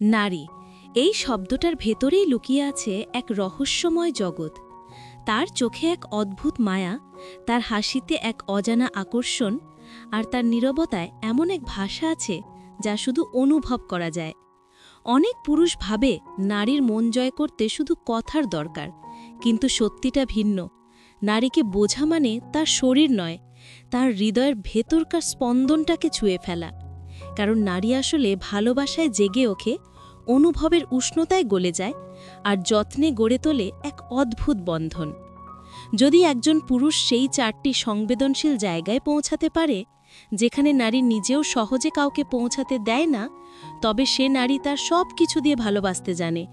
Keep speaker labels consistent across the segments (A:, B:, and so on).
A: নারী এই শব্দটার ভেতরেই লুকিয়ে আছে এক রহস্যময় জগৎ। তার চোখে এক অদ্ভুত মায়া, তার হাসিতে এক অজানা আকর্ষণ, আর তার নীরবতায় এমন এক ভাষা আছে যা শুধু অনুভব করা যায়। অনেক পুরুষ ভাবে নারীর মন জয় করতে শুধু কথার দরকার, কিন্তু সত্যিটা ভিন্ন। নারীকে বোঝা মানে তার শরীর নয়, তার হৃদয়ের ভেতরকার স্পন্দনটাকে ছুঁয়ে ফেলা। কারণ নারী আসলে ভালোবাসায় জেগে ওঠে, অনুভবের উষ্ণতায় গলে যায়, আর যত্নে গড়ে তোলে এক অদ্ভুত বন্ধন। যদি একজন পুরুষ সেই 4টি সংবেদনশীল জায়গায় পৌঁছাতে পারে, যেখানে নারী নিজেও সহজে কাউকে পৌঁছাতে দেয় না, তবে সে নারী তার সব কিছু দিয়ে ভালোবাসতে জানে।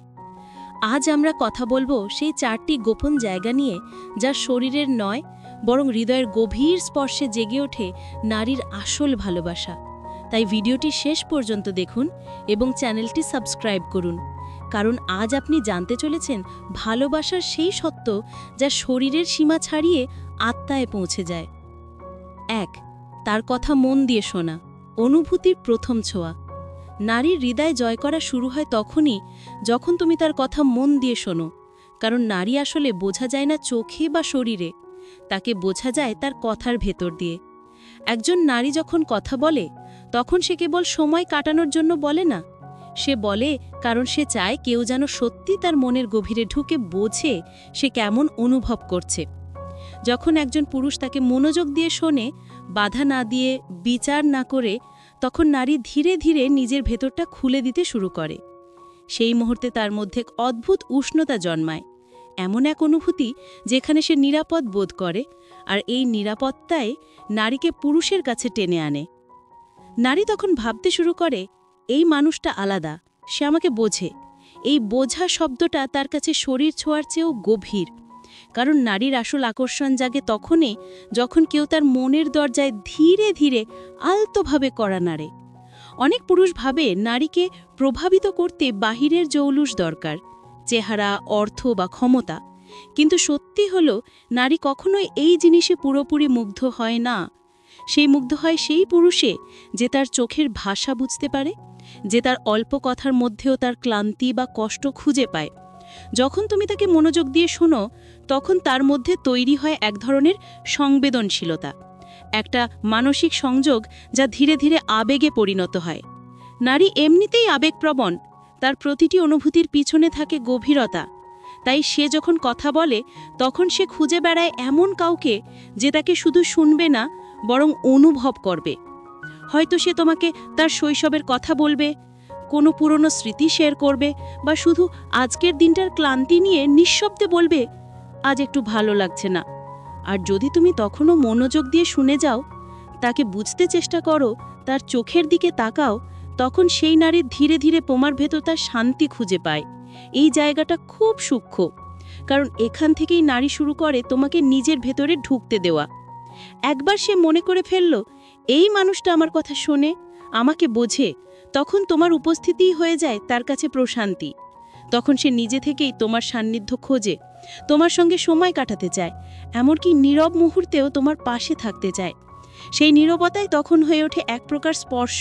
A: আজ আমরা কথা বলবো সেই 4টি গোপন জায়গা নিয়ে, যা শরীরের নয় বরং হৃদয়ের গভীর স্পর্শে জেগে ওঠে নারীর আসল ভালোবাসা। তাই ভিডিওটি শেষ পর্যন্ত দেখুন এবং চ্যানেলটি সাবস্ক্রাইব করুন, কারণ আজ আপনি জানতে চলেছেন ভালোবাসার সেই সত্য যা শরীরের সীমা ছাড়িয়ে আত্মায় পৌঁছে যায়। 1. তার কথা মন দিয়ে শোনা, অনুভূতির প্রথম ছোঁয়া। নারীর হৃদয় জয় করা শুরু হয় তখনই যখন তুমি তার কথা মন দিয়ে শোনো। কারণ নারী আসলে বোঝা যায় না চোখে বা শরীরে, তাকে বোঝা যায় তার কথার ভেতর দিয়ে। একজন নারী যখন কথা বলে, তখন সে কেবল সময় কাটানোর জন্য বলে না, সে বলে কারণ সে চায় কেউ যেন সত্যি তার মনের গভীরে ঢুকে বোঝে সে কেমন অনুভব করছে। যখন একজন পুরুষ তাকে মনোযোগ দিয়ে শোনে, বাধা না দিয়ে, বিচার না করে, তখন নারী ধীরে ধীরে নিজের ভেতরটা খুলে দিতে শুরু করে। সেই মুহূর্তে তার মধ্যে এক অদ্ভুত উষ্ণতা জন্মায়, এমন এক অনুভূতি যেখানে সে নিরাপদ বোধ করে, আর এই নিরাপত্তায় নারীকে পুরুষের কাছে টেনে আনে। নারী তখন ভাবতে শুরু করে, এই মানুষটা আলাদা, সে আমাকে বোঝে। এই বোঝা শব্দটা তার কাছে শরীর ছোঁয়ার চেয়েও গভীর। কারণ নারীর আসল আকর্ষণ জাগে তখনই যখন কেউ তার মনের দরজায় ধীরে ধীরে আলতোভাবে কড়া নাড়ে। অনেক পুরুষ ভাবে নারীকে প্রভাবিত করতে বাহিরের জৌলুস দরকার, চেহারা, অর্থ বা ক্ষমতা। কিন্তু সত্যি হলো, নারী কখনোই এই জিনিসে পুরোপুরি মুগ্ধ হয় না। সেই মুগ্ধ হয় সেই পুরুষে যে তার চোখের ভাষা বুঝতে পারে, যে তার অল্প কথার মধ্যেও তার ক্লান্তি বা কষ্ট খুঁজে পায়। যখন তুমি তাকে মনোযোগ দিয়ে শোনো, তখন তার মধ্যে তৈরি হয় এক ধরনের সংবেদনশীলতা, একটা মানসিক সংযোগ যা ধীরে ধীরে আবেগে পরিণত হয়। নারী এমনিতেই আবেগপ্রবণ, তার প্রতিটি অনুভূতির পিছনে থাকে গভীরতা। তাই সে যখন কথা বলে, তখন সে খুঁজে বেড়ায় এমন কাউকে যে তাকে শুধু শুনবে না, বরং অনুভব করবে। হয়তো সে তোমাকে তার শৈশবের কথা বলবে, কোনো পুরনো স্মৃতি শেয়ার করবে, বা শুধু আজকের দিনটার ক্লান্তি নিয়ে নিঃশব্দে বলবে, আজ একটু ভালো লাগছে না। আর যদি তুমি তখনও মনোযোগ দিয়ে শুনে যাও, তাকে বুঝতে চেষ্টা করো, তার চোখের দিকে তাকাও, তখন সেই নারীর ধীরে ধীরে তোমার ভেতর তার শান্তি খুঁজে পায়। এই জায়গাটা খুব সূক্ষ্ম, কারণ এখান থেকেই নারী শুরু করে তোমাকে নিজের ভেতরে ঢুকতে দেওয়া। একবার সে মনে করে ফেলল, এই মানুষটা আমার কথা শোনে, আমাকে বোঝে, তখন তোমার উপস্থিতিই হয়ে যায় তার কাছে প্রশান্তি। তখন সে নিজে থেকেই তোমার সান্নিধ্য খোঁজে, তোমার সঙ্গে সময় কাটাতে চায়, এমনকি নীরব মুহূর্তেও তোমার পাশে থাকতে চায়। সেই নীরবতাই তখন হয়ে ওঠে এক প্রকার স্পর্শ,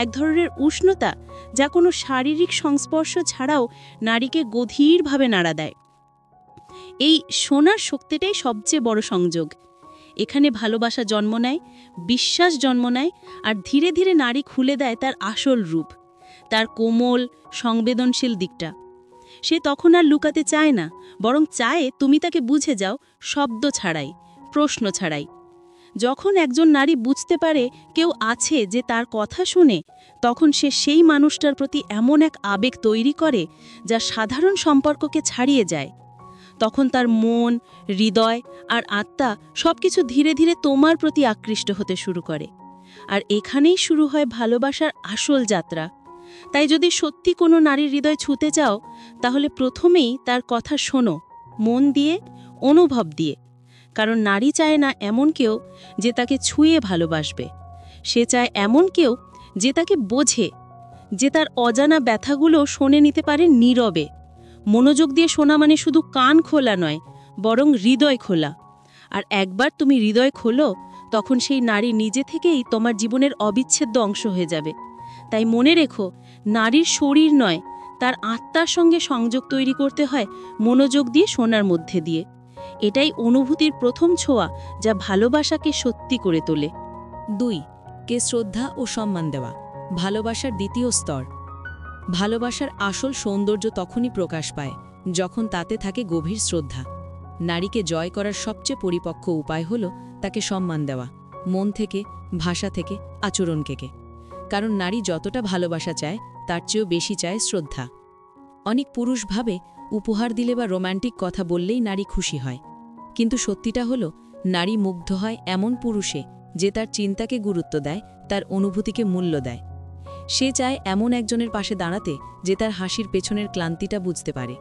A: এক ধরনের উষ্ণতা, যা কোনো শারীরিক সংস্পর্শ ছাড়াও নারীকে গভীরভাবে নাড়া দেয়। এই শোনার শক্তিটাই সবচেয়ে বড় সংযোগ। এখানে ভালোবাসা জন্ম নেয়, বিশ্বাস জন্ম নেয়, আর ধীরে ধীরে নারী খুলে দেয় তার আসল রূপ, তার কোমল সংবেদনশীল দিকটা। সে তখন আর লুকাতে চায় না, বরং চায় তুমি তাকে বুঝে যাও, শব্দ ছাড়াই, প্রশ্ন ছাড়াই। যখন একজন নারী বুঝতে পারে কেউ আছে যে তার কথা শুনে, তখন সে সেই মানুষটার প্রতি এমন এক আবেগ তৈরি করে যা সাধারণ সম্পর্ককে ছাড়িয়ে যায়। তখন তার মন, হৃদয় আর আত্মা সবকিছু ধীরে ধীরে তোমার প্রতি আকৃষ্ট হতে শুরু করে। আর এখানেই শুরু হয় ভালোবাসার আসল যাত্রা। তাই যদি সত্যি কোনো নারীর হৃদয় ছুঁতে চাও, তাহলে প্রথমেই তার কথা শোনো, মন দিয়ে, অনুভব দিয়ে। কারণ নারী চায় না এমন কেউ যে তাকে ছুঁয়ে ভালোবাসবে, সে চায় এমন কেউ যে তাকে বোঝে, যে তার অজানা ব্যথাগুলো শোনে নিতে পারে নীরবে। মনোযোগ দিয়ে শোনা মানে শুধু কান খোলা নয়, বরং হৃদয় খোলা। আর একবার তুমি হৃদয় খোলো, তখন সেই নারী নিজে থেকেই তোমার জীবনের অবিচ্ছেদ্য অংশ হয়ে যাবে। তাই মনে রেখো, নারীর শরীর নয়, তার আত্মার সঙ্গে সংযোগ তৈরি করতে হয় মনোযোগ দিয়ে শোনার মধ্যে দিয়ে। এটাই অনুভূতির প্রথম ছোঁয়া, যা ভালোবাসাকে সত্যি করে তোলে।
B: 2. কে শ্রদ্ধা ও সম্মান দেওয়া, ভালোবাসার দ্বিতীয় স্তর। ভালোবাসার আসল সৌন্দর্য তখনই প্রকাশ পায় যখন তাতে থাকে গভীর শ্রদ্ধা। নারীকে জয় করার সবচেয়ে পরিপক্ক উপায় হল তাকে সম্মান দেওয়া, মন থেকে, ভাষা থেকে, আচরণ থেকে। কারণ নারী যতটা ভালোবাসা চায় তার চেয়েও বেশি চায় শ্রদ্ধা। অনেক পুরুষ ভাবে উপহার দিলে বা রোম্যান্টিক কথা বললেই নারী খুশি হয়, কিন্তু সত্যিটা হলো নারী মুগ্ধ হয় এমন পুরুষে যে তার চিন্তাকে গুরুত্ব দেয়, তার অনুভূতিকে মূল্য দেয়। সে চায় এমন একজনের পাশে দাঁড়াতে যে তার হাসির পেছনের ক্লান্তিটা বুঝতে পারে,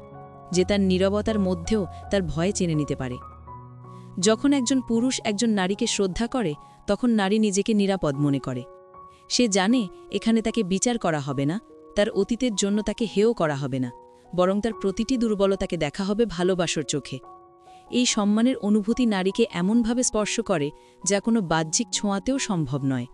B: যে তার নীরবতার মধ্যেও তার ভয় চেনে নিতে পারে। যখন একজন পুরুষ একজন নারীকে শ্রদ্ধা করে, তখন নারী নিজেকে নিরাপদ মনে করে। সে জানে এখানে তাকে বিচার করা হবে না, তার অতীতের জন্য তাকে হেয় করা হবে না, বরং তার প্রতিটি দুর্বলতাকে দেখা হবে ভালোবাসার চোখে। এই সম্মানের অনুভূতি নারীকে এমনভাবে স্পর্শ করে যা কোনো বাহ্যিক ছোঁয়াতেও সম্ভব নয়।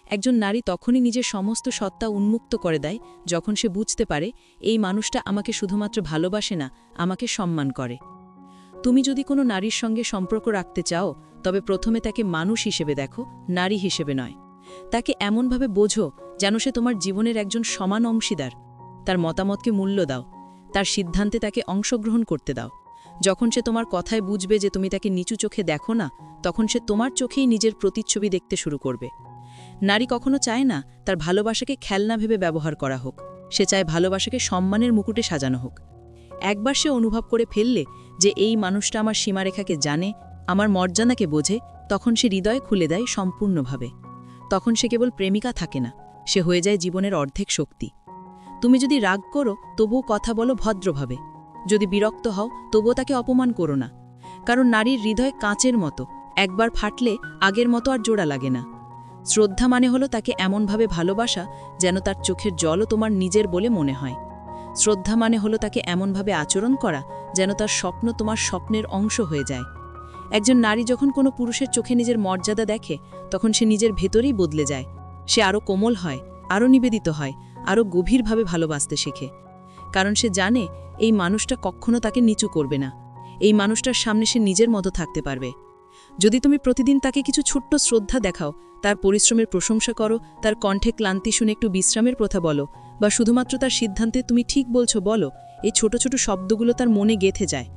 B: একজন নারী তখনই নিজের সমস্ত সত্তা উন্মুক্ত করে দেয় যখন সে বুঝতে পারে এই মানুষটা আমাকে শুধুমাত্র ভালোবাসে না, আমাকে সম্মান করে। তুমি যদি কোনো নারীর সঙ্গে সম্পর্ক রাখতে চাও, তবে প্রথমে তাকে মানুষ হিসেবে দেখো, নারী হিসেবে নয়। তাকে এমনভাবে বোঝো যেন সে তোমার জীবনের একজন সমান অংশীদার। তার মতামতকে মূল্য দাও, তার সিদ্ধান্তে তাকে অংশগ্রহণ করতে দাও। যখন সে তোমার কথায় বুঝবে যে তুমি তাকে নিচু চোখে দেখো না, তখন সে তোমার চোখেই নিজের প্রতিচ্ছবি দেখতে শুরু করবে। নারী কখনো চায় না তার ভালোবাসাকে খেলনা ভেবে ব্যবহার করা হোক, সে চায় ভালোবাসাকে সম্মানের মুকুটে সাজানো হোক। একবার সে অনুভব করে ফেললে যে এই মানুষটা আমার সীমারেখাকে জানে, আমার মর্যাদাকে বোঝে, তখন সে হৃদয় খুলে দেয় সম্পূর্ণভাবে। তখন সে কেবল প্রেমিকা থাকে না, সে হয়ে যায় জীবনের অর্ধেক শক্তি। তুমি যদি রাগ করো, তবুও কথা বলো ভদ্রভাবে। যদি বিরক্ত হও, তবুও তাকে অপমান করো না। কারণ নারীর হৃদয় কাঁচের মতো, একবার ফাটলে আগের মতো আর জোড়া লাগে না। শ্রদ্ধা মানে হলো তাকে এমনভাবে ভালোবাসা যেন তার চোখের জলও তোমার নিজের বলে মনে হয়। শ্রদ্ধা মানে হলো তাকে এমনভাবে আচরণ করা যেন তার স্বপ্ন তোমার স্বপ্নের অংশ হয়ে যায়। একজন নারী যখন কোনো পুরুষের চোখে নিজের মর্যাদা দেখে, তখন সে নিজের ভেতরেই বদলে যায়। সে আরও কোমল হয়, আরও নিবেদিত হয়, আরও গভীরভাবে ভালোবাসতে শেখে। কারণ সে জানে এই মানুষটা কখনো তাকে নিচু করবে না, এই মানুষটার সামনে সে নিজের মতো থাকতে পারবে। যদি তুমি প্রতিদিন তাকে কিছু ছোট্ট শ্রদ্ধা দেখাও, তার পরিশ্রমের প্রশংসা করো, তার কণ্ঠে ক্লান্তি শুনে একটু বিশ্রামের কথা বলো, বা শুধুমাত্র তার সিদ্ধান্তে তুমি ঠিক বলছো বলো, এই ছোট ছোট শব্দগুলো তার মনে গেঁথে যায়।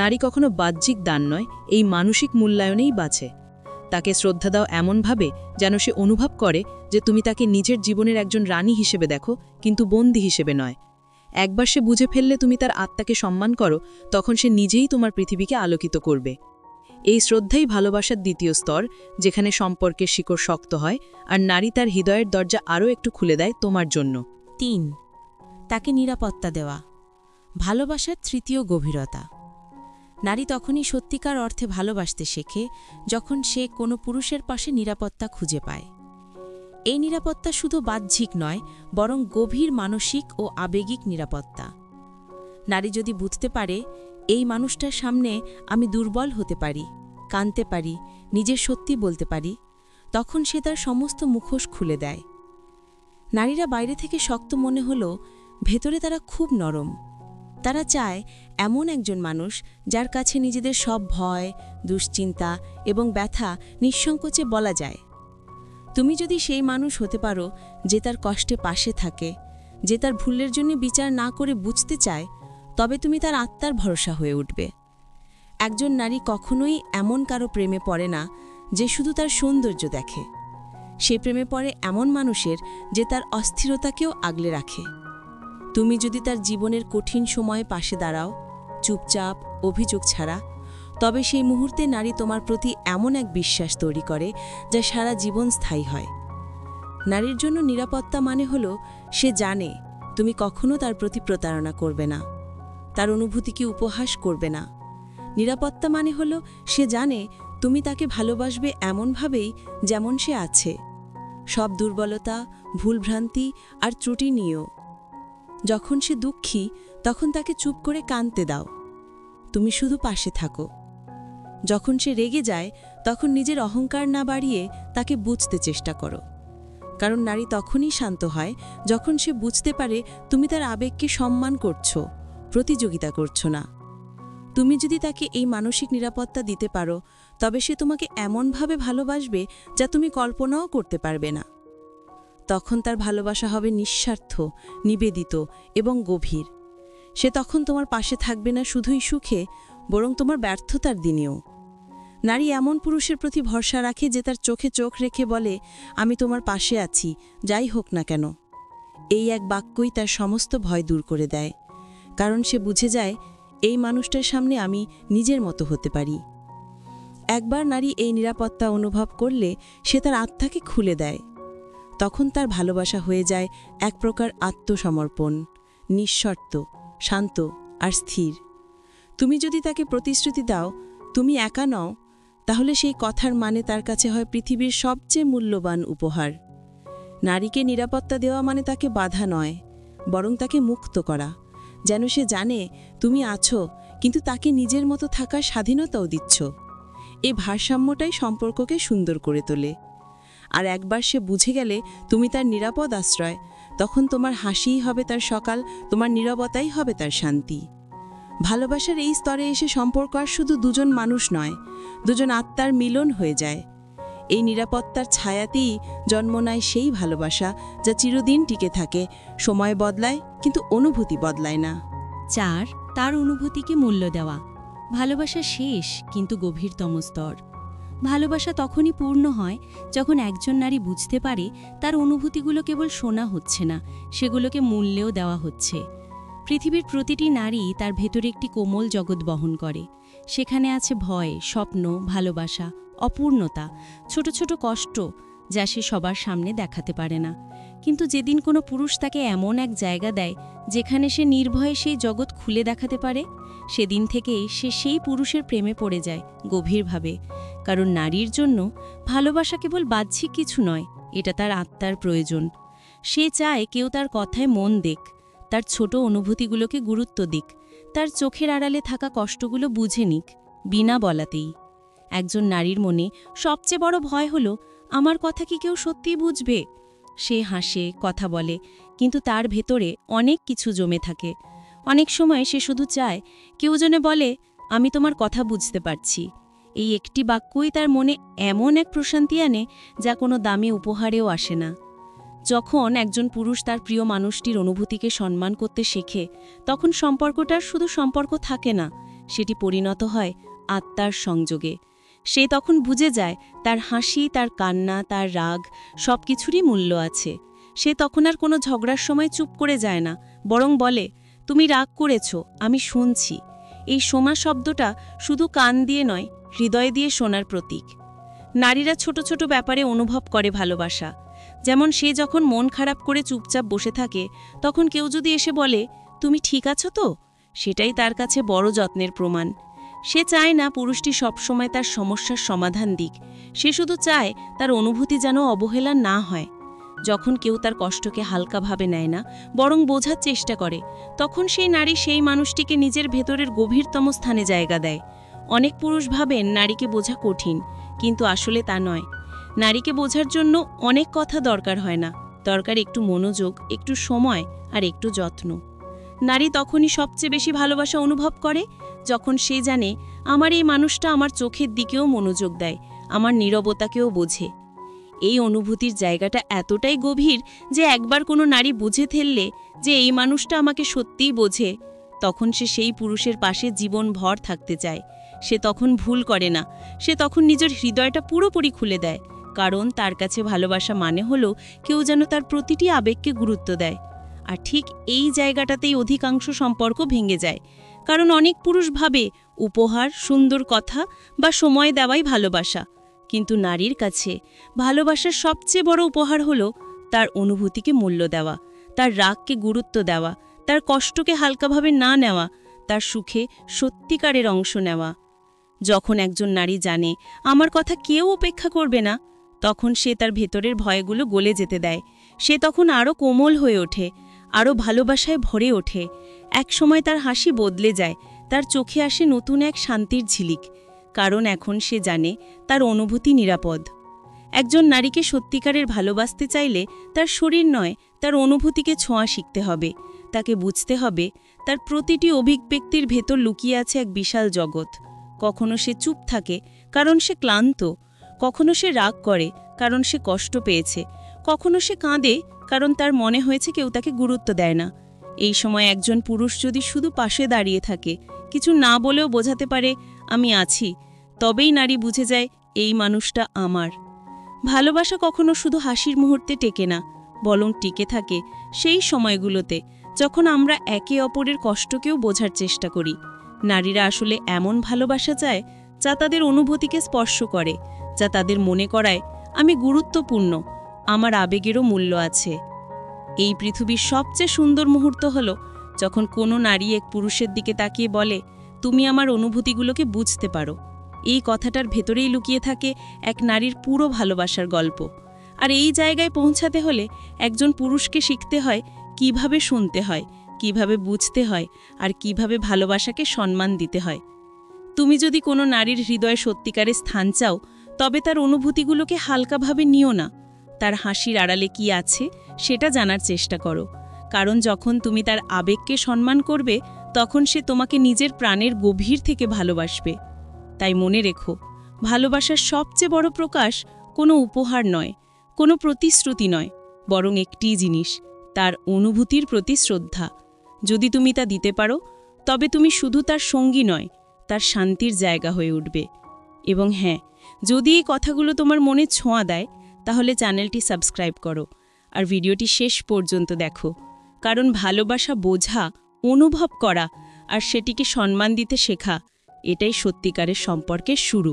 B: নারী কখনো বাহ্যিক দান নয়, এই মানসিক মূল্যায়নেই বাঁচে। তাকে শ্রদ্ধা দাও এমনভাবে যেন সে অনুভব করে যে তুমি তাকে নিজের জীবনের একজন রানী হিসেবে দেখো, কিন্তু বন্দী হিসেবে নয়। একবার সে বুঝে ফেললে তুমি তার আত্মাকে সম্মান করো, তখন সে নিজেই তোমার পৃথিবীকে আলোকিত করবে। এই শ্রদ্ধাই ভালোবাসার দ্বিতীয় স্তর, যেখানে সম্পর্কের শিকড় শক্ত হয় আর নারী তার হৃদয়ের দরজা আরও একটু খুলে দেয় তোমার জন্য।
A: 3. তাকে নিরাপত্তা দেওয়া, ভালোবাসার তৃতীয় গভীরতা। নারী তখনই সত্যিকার অর্থে ভালোবাসতে শেখে যখন সে কোনো পুরুষের পাশে নিরাপত্তা খুঁজে পায়। এই নিরাপত্তা শুধু বাহ্যিক নয়, বরং গভীর মানসিক ও আবেগিক নিরাপত্তা। নারী যদি বুঝতে পারে এই মানুষটার সামনে আমি দুর্বল হতে পারি, কাঁদতে পারি, নিজের সত্যি বলতে পারি, তখন সে তার সমস্ত মুখোশ খুলে দেয়। নারীরা বাইরে থেকে শক্ত মনে হলেও ভেতরে তারা খুব নরম। তারা চায় এমন একজন মানুষ যার কাছে নিজেদের সব ভয়, দুশ্চিন্তা এবং ব্যথা নিঃসংকোচে বলা যায়। তুমি যদি সেই মানুষ হতে পারো যে তার কষ্টে পাশে থাকে, যে তার ভুলের জন্য বিচার না করে বুঝতে চায়, তবে তুমি তার আত্মার ভরসা হয়ে উঠবে। একজন নারী কখনোই এমন কারো প্রেমে পড়ে না যে শুধু তার সৌন্দর্য দেখে। সে প্রেমে পড়ে এমন মানুষের যে তার অস্থিরতাকেও আগলে রাখে। তুমি যদি তার জীবনের কঠিন সময়ে পাশে দাঁড়াও, চুপচাপ, অভিযোগ ছাড়া, তবে সেই মুহূর্তে নারী তোমার প্রতি এমন এক বিশ্বাস তৈরি করে যা সারা জীবন স্থায়ী হয়। নারীর জন্য নিরাপত্তা মানে হলো সে জানে তুমি কখনো তার প্রতি প্রতারণা করবে না, তার অনুভূতিকে উপহাস করবে না। নিরাপত্তা মানে হলো সে জানে তুমি তাকে ভালোবাসবে এমনভাবেই যেমন সে আছে, সব দুর্বলতা, ভুলভ্রান্তি আর ত্রুটি নিয়েও। যখন সে দুঃখী, তখন তাকে চুপ করে কাঁদতে দাও, তুমি শুধু পাশে থাকো। যখন সে রেগে যায়, তখন নিজের অহংকার না বাড়িয়ে তাকে বুঝতে চেষ্টা করো।
B: কারণ নারী তখনই শান্ত হয় যখন সে বুঝতে পারে তুমি তার আবেগকে সম্মান করছো, প্রতিযোগিতা করছো না। তুমি যদি তাকে এই মানসিক নিরাপত্তা দিতে পারো, তবে সে তোমাকে এমনভাবে ভালোবাসবে যা তুমি কল্পনাও করতে পারবে না। তখন তার ভালোবাসা হবে নিঃস্বার্থ, নিবেদিত এবং গভীর। সে তখন তোমার পাশে থাকবে না শুধুই সুখে, বরং তোমার ব্যর্থতার দিনেও। নারী এমন পুরুষের প্রতি ভরসা রাখে যে তার চোখে চোখ রেখে বলে, আমি তোমার পাশে আছি, যাই হোক না কেন। এই এক বাক্যই তার সমস্ত ভয় দূর করে দেয়, কারণ সে বুঝে যায় এই মানুষটার সামনে আমি নিজের মতো হতে পারি। একবার নারী এই নিরাপত্তা অনুভব করলে সে তার আত্মাকে খুলে দেয়। তখন তার ভালোবাসা হয়ে যায় এক প্রকার আত্মসমর্পণ, নিঃশর্ত, শান্ত আর স্থির। তুমি যদি তাকে প্রতিশ্রুতি দাও তুমি একা নও, তাহলে সেই কথার মানে তার কাছে হয় পৃথিবীর সবচেয়ে মূল্যবান উপহার। নারীকে নিরাপত্তা দেওয়া মানে তাকে বাধা নয়, বরং তাকে মুক্ত করা, যেন সে জানে তুমি আছো, কিন্তু তাকে নিজের মতো থাকার স্বাধীনতাও দিচ্ছ। এই ভারসাম্যটাই সম্পর্ককে সুন্দর করে তোলে। আর একবার সে বুঝে গেলে তুমি তার নিরাপদ আশ্রয়, তখন তোমার হাসিই হবে তার সকাল, তোমার নীরবতাই হবে তার শান্তি। ভালোবাসার এই স্তরে এসে সম্পর্ক আর শুধু দুজন মানুষ নয়, দুজন আত্মার মিলন হয়ে যায়। এই নিরাপত্তার ছায়াতেই জন্ম নেয় সেই ভালোবাসা যা চিরদিন টিকে থাকে। সময় বদলায়, কিন্তু অনুভূতি বদলায় না।
A: 4. তার অনুভূতিকে মূল্য দেওয়া। ভালোবাসা শেষ, কিন্তু গভীরতম স্তর। ভালোবাসা তখনই পূর্ণ হয় যখন একজন নারী বুঝতে পারে তার অনুভূতিগুলো কেবল শোনা হচ্ছে না, সেগুলোকে মূল্যও দেওয়া হচ্ছে। পৃথিবীর প্রতিটি নারী তার ভেতরে একটি কোমল জগৎ বহন করে। সেখানে আছে ভয়, স্বপ্ন, ভালোবাসা, অপূর্ণতা, ছোট ছোট কষ্ট, যা সে সবার সামনে দেখাতে পারে না। কিন্তু যেদিন কোনো পুরুষ তাকে এমন এক জায়গা দেয় যেখানে সে নির্ভয়ে সেই জগৎ খুলে দেখাতে পারে, সেদিন থেকেই সে সেই পুরুষের প্রেমে পড়ে যায় গভীরভাবে। কারণ নারীর জন্য ভালোবাসা কেবল বাহ্যিক কিছু নয়, এটা তার আত্মার প্রয়োজন। সে চায় কেউ তার কথায় মন দেখ, তার ছোট অনুভূতিগুলোকে গুরুত্ব দিক, তার চোখের আড়ালে থাকা কষ্টগুলো বুঝে নিক, বিনা বলাতেই। একজন নারীর মনে সবচেয়ে বড় ভয় হলো, আমার কথা কি কেউ সত্যিই বুঝবে? সে হাসে, কথা বলে, কিন্তু তার ভেতরে অনেক কিছু জমে থাকে। অনেক সময় সে শুধু চায় কেউ যেন বলে, আমি তোমার কথা বুঝতে পারছি। এই একটি বাক্যই তার মনে এমন এক প্রশান্তি আনে যা কোনো দামি উপহারেও আসে না। যখন একজন পুরুষ তার প্রিয় মানুষটির অনুভূতিকে সম্মান করতে শেখে, তখন সম্পর্কটার শুধু সম্পর্ক থাকে না, সেটি পরিণত হয় আত্মার সংযোগে। সে তখন বুঝে যায় তার হাসি, তার কান্না, তার রাগ, সব কিছুরই মূল্য আছে। সে তখন আর কোনো ঝগড়ার সময় চুপ করে যায় না, বরং বলে, তুমি রাগ করেছ, আমি শুনছি। এই শোনা শব্দটা শুধু কান দিয়ে নয়, হৃদয় দিয়ে শোনার প্রতীক। নারীরা ছোট ছোট ব্যাপারে অনুভব করে ভালোবাসা। যেমন সে যখন মন খারাপ করে চুপচাপ বসে থাকে, তখন কেউ যদি এসে বলে, তুমি ঠিক আছো তো, সেটাই তার কাছে বড় যত্নের প্রমাণ। সে চায় না পুরুষটি সবসময় তার সমস্যার সমাধান দিক, সে শুধু চায় তার অনুভূতি যেন অবহেলা না হয়। যখন কেউ তার কষ্টকে হালকাভাবে নেয় না, বরং বোঝার চেষ্টা করে, তখন সেই নারী সেই মানুষটিকে নিজের ভেতরের গভীরতম স্থানে জায়গা দেয়। অনেক পুরুষ ভাবেন নারীকে বোঝা কঠিন, কিন্তু আসলে তা নয়। নারীকে বোঝার জন্য অনেক কথা দরকার হয় না, দরকার একটু মনোযোগ, একটু সময় আর একটু যত্ন। নারী তখনই সবচেয়ে বেশি ভালোবাসা অনুভব করে যখন সে জানে, আমার এই মানুষটা আমার চোখের দিকেও মনোযোগ দেয়, আমার নীরবতাকেও বোঝে। এই অনুভূতির জায়গাটা এতটাই গভীর যে একবার কোনো নারী বুঝে ফেললে যে এই মানুষটা আমাকে সত্যিই বোঝে, তখন সে সেই পুরুষের পাশে জীবনভর থাকতে চায়। সে তখন ভুল করে না, সে তখন নিজের হৃদয়টা পুরোপুরি খুলে দেয়, কারণ তার কাছে ভালোবাসা মানে হলো কেউ যেন তার প্রতিটি আবেগকে গুরুত্ব দেয়। আর ঠিক এই জায়গাটাতেই অধিকাংশ সম্পর্ক ভেঙে যায়, কারণ অনেক পুরুষ ভাবে উপহার, সুন্দর কথা বা সময় দেওয়াই ভালোবাসা। কিন্তু নারীর কাছে ভালোবাসার সবচেয়ে বড় উপহার হলো তার অনুভূতিকে মূল্য দেওয়া, তার রাগকে গুরুত্ব দেওয়া, তার কষ্টকে হালকাভাবে না নেওয়া, তার সুখে সত্যিকারের অংশ নেওয়া। যখন একজন নারী জানে আমার কথা কেউ উপেক্ষা করবে না, তখন সে তার ভেতরের ভয়গুলো গলে যেতে দেয়। সে তখন আরও কোমল হয়ে ওঠে, আরও ভালোবাসায় ভরে ওঠে। একসময় তার হাসি বদলে যায়, তার চোখে আসে নতুন এক শান্তির ঝিলিক, কারণ এখন সে জানে তার অনুভূতি নিরাপদ। একজন নারীকে সত্যিকারের ভালোবাসতে চাইলে তার শরীর নয়, তার অনুভূতিকে ছোঁয়া শিখতে হবে। তাকে বুঝতে হবে তার প্রতিটি অভিব্যক্তির ভেতর লুকিয়ে আছে এক বিশাল জগৎ। কখনো সে চুপ থাকে কারণ সে ক্লান্ত, কখনো সে রাগ করে কারণ সে কষ্ট পেয়েছে, কখনো সে কাঁদে কারণ তার মনে হয়েছে কেউ তাকে গুরুত্ব দেয় না। এই সময় একজন পুরুষ যদি শুধু পাশে দাঁড়িয়ে থাকে, কিছু না বলেও বোঝাতে পারে আমি আছি, তবেই নারী বুঝে যায় এই মানুষটা আমার। ভালোবাসা কখনো শুধু হাসির মুহূর্তে টেকে না, বরং টিকে থাকে সেই সময়গুলোতে যখন আমরা একে অপরের কষ্টকেও বোঝার চেষ্টা করি। নারীরা আসলে এমন ভালোবাসা চায় যা তাদের অনুভূতিকে স্পর্শ করে, যা তাদের মনে করায় আমি গুরুত্বপূর্ণ, আমার আবেগেরও মূল্য আছে। এই পৃথিবীর সবচেয়ে সুন্দর মুহূর্ত হলো যখন কোনো নারী এক পুরুষের দিকে তাকিয়ে বলে তুমি আমার অনুভূতিগুলোকে বুঝতে পারো। এই কথাটার ভেতরেই লুকিয়ে থাকে এক নারীর পুরো ভালোবাসার গল্প। আর এই জায়গায় পৌঁছাতে হলে একজন পুরুষকে শিখতে হয় কিভাবে শুনতে হয়, কিভাবে বুঝতে হয়, আর কিভাবে ভালোবাসাকে সম্মান দিতে হয়। তুমি যদি কোনো নারীর হৃদয়ে সত্যিকারের স্থান চাও, তবে তার অনুভূতিগুলোকে হালকাভাবে নিও না। তার হাসির আড়ালে কি আছে সেটা জানার চেষ্টা করো, কারণ যখন তুমি তার আবেগকে সম্মান করবে, তখন সে তোমাকে নিজের প্রাণের গভীর থেকে ভালোবাসবে। তাই মনে রেখো, ভালোবাসার সবচেয়ে বড় প্রকাশ কোনো উপহার নয়, কোনো প্রতিশ্রুতি নয়, বরং একটিই জিনিস, তার অনুভূতির প্রতি শ্রদ্ধা। যদি তুমি তা দিতে পারো, তবে তুমি শুধু তার সঙ্গী নয়, তার শান্তির জায়গা হয়ে উঠবে। এবং হ্যাঁ, যদি এই কথাগুলো তোমার মনে ছোঁয়া দেয়, তাহলে চ্যানেলটি সাবস্ক্রাইব করো আর ভিডিওটি শেষ পর্যন্ত দেখো, কারণ ভালোবাসা বোঝা, অনুভব করা আর সেটিকে সম্মান দিতে শেখা, এটাই সত্যিকারের সম্পর্কের শুরু।